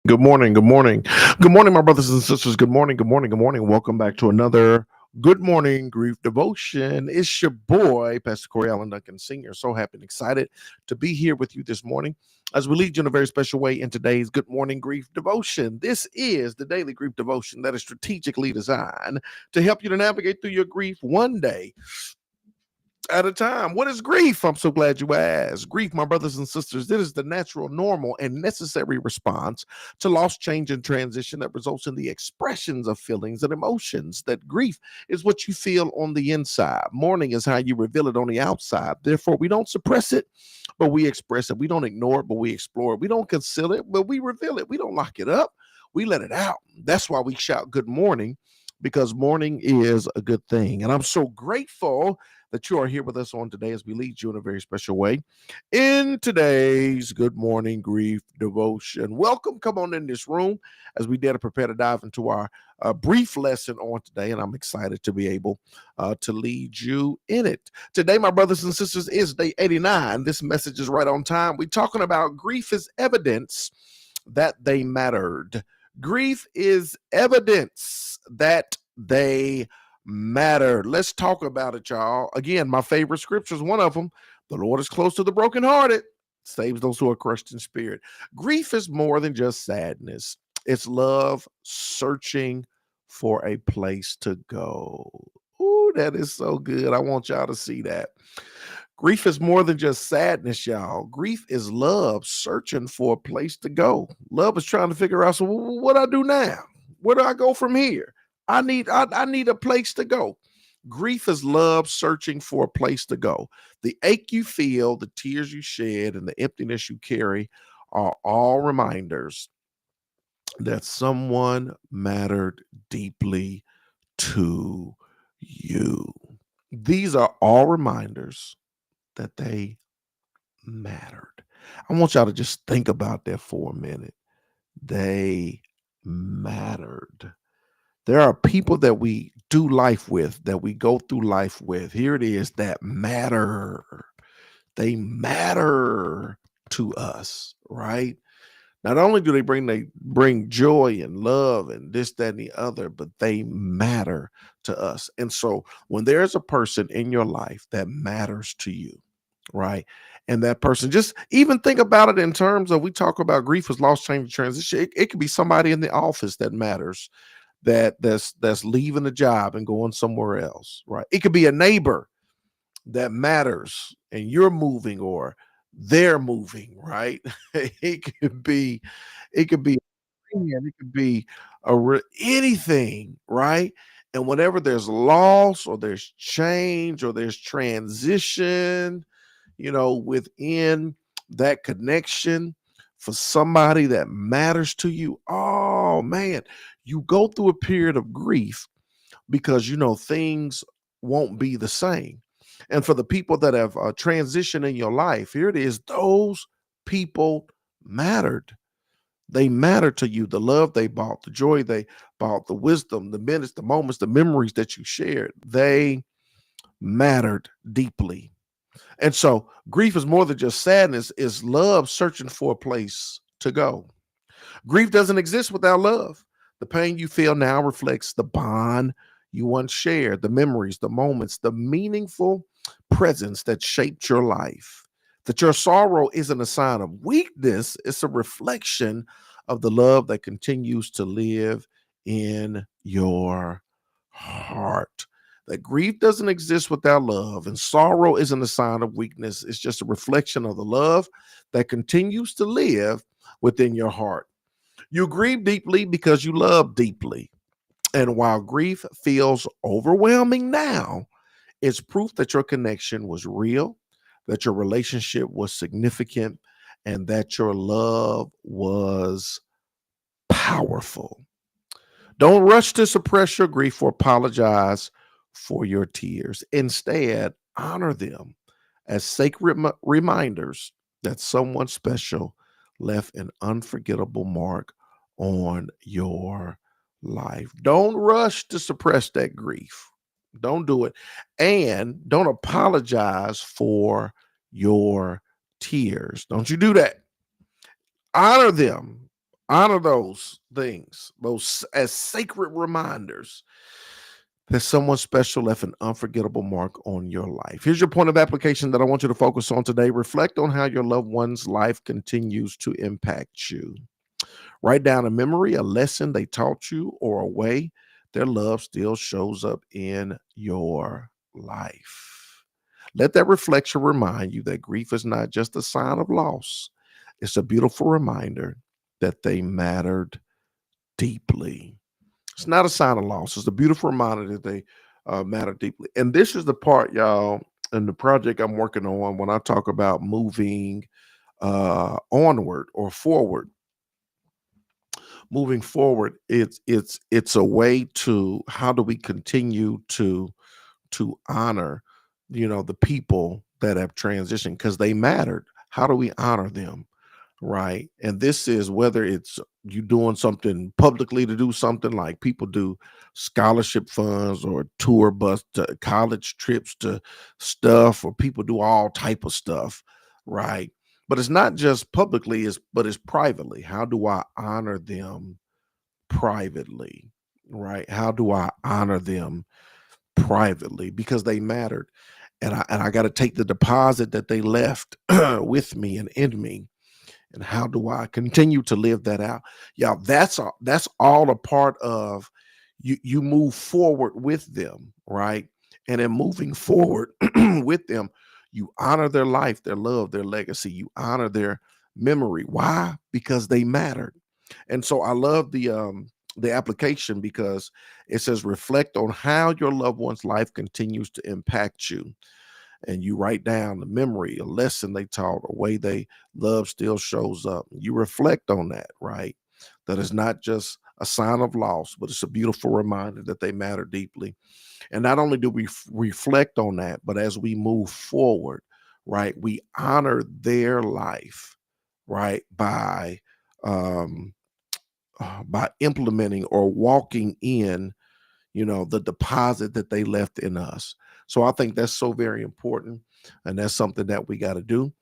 Good morning. Good morning. Good morning, my brothers and sisters. Good morning. Good morning. Good morning. Welcome back to another Good Morning Grief Devotion. It's your boy, Pastor Corey Allen Duncan Sr. So happy and excited to be here with you this morning as we lead you in a very special way in today's Good Morning Grief Devotion. This is the daily grief devotion that is strategically designed to help you to navigate through your grief one day at a time. What is grief? I'm so glad you asked. Grief, my brothers and sisters, it is the natural, normal, and necessary response to loss, change, and transition that results in the expressions of feelings and emotions. That grief is what you feel on the inside. Mourning is how you reveal it on the outside. Therefore, we don't suppress it, but we express it. We don't ignore it, but we explore it. We don't conceal it, but we reveal it. We don't lock it up. We let it out. That's why we shout good morning, because morning is a good thing. And I'm so grateful that you are here with us on today as we lead you in a very special way in today's Good Morning Grief Devotion. Welcome. Come on in this room as we dare to prepare to dive into our brief lesson on today. And I'm excited to be able to lead you in it. Today, my brothers and sisters, is day 89. This message is right on time. We're talking about grief is evidence that they mattered. Grief is evidence that they mattered. Let's talk about it, y'all. Again, my favorite scriptures, one of them: the Lord is close to the brokenhearted, saves those who are crushed in spirit. Grief is more than just sadness, it's love searching for a place to go. Ooh, that is so good. I want y'all to see that. Grief is more than just sadness, y'all. Grief is love searching for a place to go. Love is trying to figure out, so what do I do now? Where do I go from here? I need a place to go. Grief is love searching for a place to go. The ache you feel, the tears you shed, and the emptiness you carry are all reminders that someone mattered deeply to you. These are all reminders that they mattered. I want y'all to just think about that for a minute. They mattered. There are people that we do life with, that we go through life with. Here it is, that matter. They matter to us, right? Not only do they bring joy and love and this, that, and the other, but they matter to us. And so when there's a person in your life that matters to you, right? And that person, just even think about it in terms of, we talk about grief as loss, change, and transition. It could be somebody in the office that matters, that's leaving the job and going somewhere else, right? It could be a neighbor that matters and you're moving, or they're moving, right? it could be it could be a friend, it could be anything, right? And whenever there's loss or there's change or there's transition, within that connection, for somebody that matters to you, oh man, you go through a period of grief because things won't be the same. And for the people that have transitioned in your life, here it is: those people mattered. They matter to you. The love they brought, the joy they brought, the wisdom, the minutes, the moments, the memories that you shared, they mattered deeply. And so grief is more than just sadness, it's love searching for a place to go. Grief doesn't exist without love. The pain you feel now reflects the bond you once shared, the memories, the moments, the meaningful presence that shaped your life. That your sorrow isn't a sign of weakness, it's a reflection of the love that continues to live in your heart. That grief doesn't exist without love, and sorrow isn't a sign of weakness. It's just a reflection of the love that continues to live within your heart. You grieve deeply because you love deeply. And while grief feels overwhelming now, it's proof that your connection was real, that your relationship was significant, and that your love was powerful. Don't rush to suppress your grief or apologize for your tears. Instead, honor them as sacred reminders that someone special left an unforgettable mark on your life. Don't rush to suppress that grief. Don't do it. And don't apologize for your tears. Don't you do that. Honor them. Honor those things, those as sacred reminders that someone special left an unforgettable mark on your life. Here's your point of application that I want you to focus on today. Reflect on how your loved one's life continues to impact you. Write down a memory, a lesson they taught you, or a way their love still shows up in your life. Let that reflection remind you that grief is not just a sign of loss, it's a beautiful reminder that they mattered deeply. It's not a sign of loss, it's a beautiful reminder that they matter deeply. And this is the part, y'all, in the project I'm working on when I talk about moving onward or forward. Moving forward, it's a way to how do we continue to honor, the people that have transitioned because they mattered. How do we honor them? Right. And this is whether it's you doing something publicly to do something like people do scholarship funds or tour bus to college trips to stuff, or people do all type of stuff. Right. But it's not just publicly, but it's privately. How do I honor them privately? Right. How do I honor them privately? Because they mattered. And I got to take the deposit that they left with me and in me, and how do I continue to live that out? Yeah, that's all a part of you move forward with them, right? And in moving forward with them, you honor their life, their love, their legacy. You honor their memory. Why? Because they mattered. And so I love the application because it says reflect on how your loved one's life continues to impact you, and you write down the memory, a lesson they taught, a way they love still shows up. You reflect on that, right? That is not just a sign of loss, but it's a beautiful reminder that they matter deeply. And not only do we reflect on that, but as we move forward, right, we honor their life, right, um, by implementing or walking in, the deposit that they left in us. So I think that's so very important. And that's something that we got to do.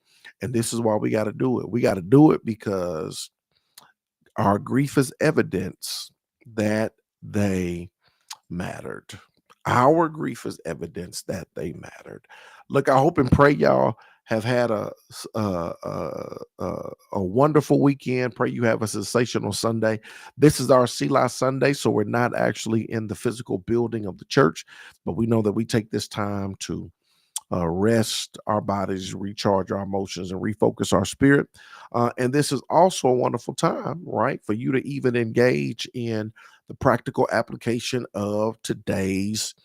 And this is why we got to do it. We got to do it because our grief is evidence that they mattered. Our grief is evidence that they mattered. Look, I hope and pray y'all have had a wonderful weekend. Pray you have a sensational Sunday. This is our Selah Sunday, so we're not actually in the physical building of the church, but we know that we take this time to rest our bodies, recharge our emotions, and refocus our spirit. And this is also a wonderful time, right, for you to even engage in the practical application of today's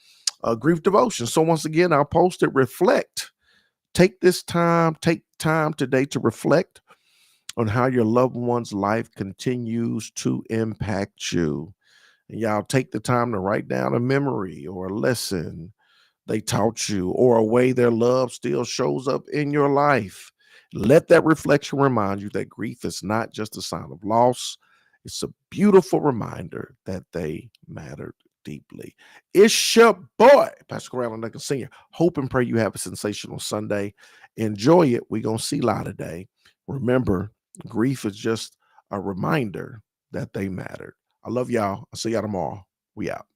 grief devotion. So once again, I'll post it. Reflect. Take time today to reflect on how your loved one's life continues to impact you. And y'all take the time to write down a memory or a lesson they taught you, or a way their love still shows up in your life. Let that reflection remind you that grief is not just a sign of loss, it's a beautiful reminder that they mattered deeply. It's your boy, Pastor Corral and Sr. Hope and pray you have a sensational Sunday. Enjoy it. We're going to see a lot today. Remember, grief is just a reminder that they mattered. I love y'all. I'll see y'all tomorrow. We out.